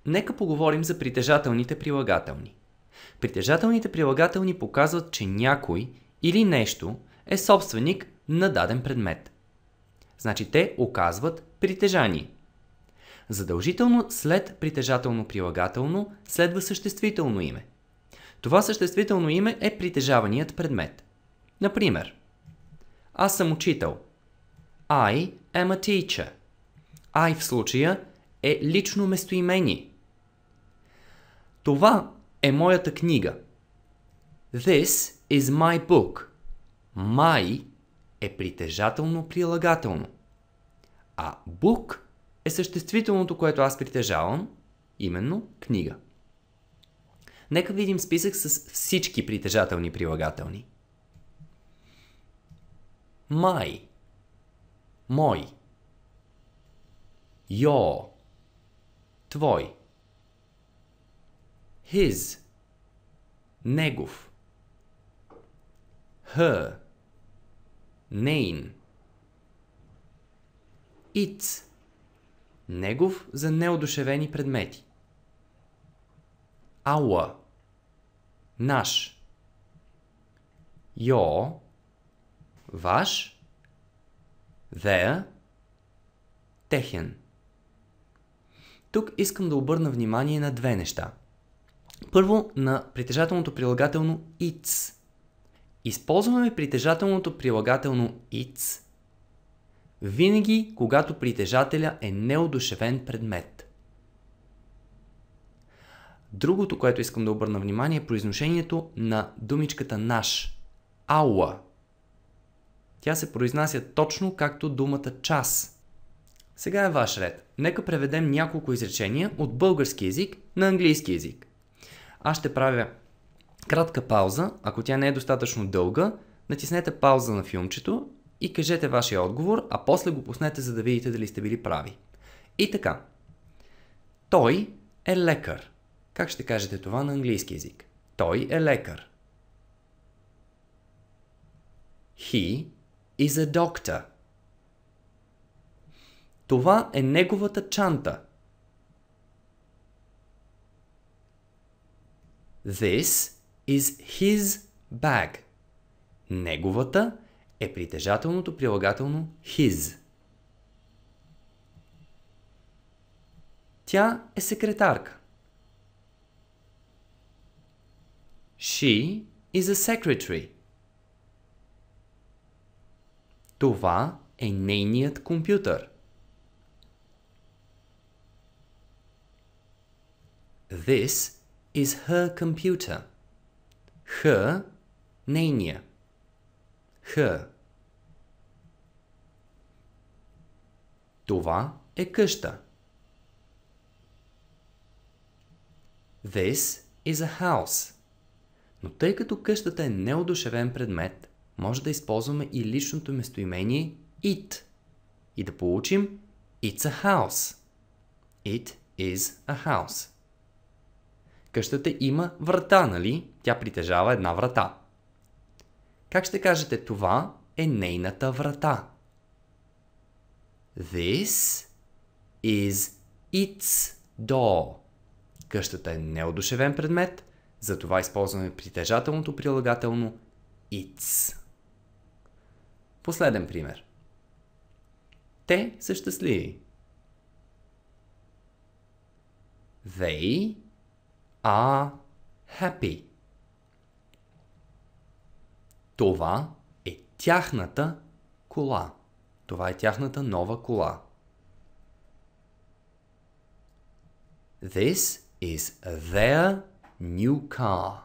нека поговорим за притежателните прилагателни. Притежателните прилагателни показват, че някой или нещо е собственик на даден предмет. Значи те оказват притежание. Задължително след притежателно прилагателно следва съществително име. Това съществително име е притежаваният предмет. Например, аз съм учител. I am a teacher. I в случая е лично местоимение. Това е моята книга. This is my book. My е притежателно прилагателно. А book е съществителното, което аз притежавам, именно книга. Нека видим списък с всички притежателни прилагателни. My, мой, your, твой, his, негов, her, нейн, its, негов за неодушевени предмети, our, наш, your, ваш, their, техен. Тук искам да обърна внимание на две неща. Първо, на притежателното прилагателно its. Използваме притежателното прилагателно its винаги, когато притежателя е неодушевен предмет. Другото, което искам да обърна внимание, е произношението на думичката наш. Our. Тя се произнася точно както думата час. Сега е ваш ред. Нека преведем няколко изречения от български език на английски език. Аз ще правя кратка пауза. Ако тя не е достатъчно дълга, натиснете пауза на филмчето и кажете вашия отговор, а после го пуснете, за да видите дали сте били прави. И така. Той е лекар. Как ще кажете това на английски език? Той е лекар. He is a doctor. Това е неговата чанта. This is his bag. Неговата е притежателното прилагателно his. Тя е секретарка. She is a secretary. Това е нейният компютър. This is her computer. Her, нейния. Her. Това е къща. This is a house. Но тъй като къщата е неодушевен предмет, може да използваме и личното местоимение it и да получим it's a house. It is a house. Къщата има врата, нали? Тя притежава една врата. Как ще кажете това е нейната врата? This is its door. Къщата е неодушевен предмет, затова използваме притежателното прилагателно its. Последен пример. Те са щастливи. They are happy. Това е тяхната кола. Това е тяхната нова кола. This is their new car.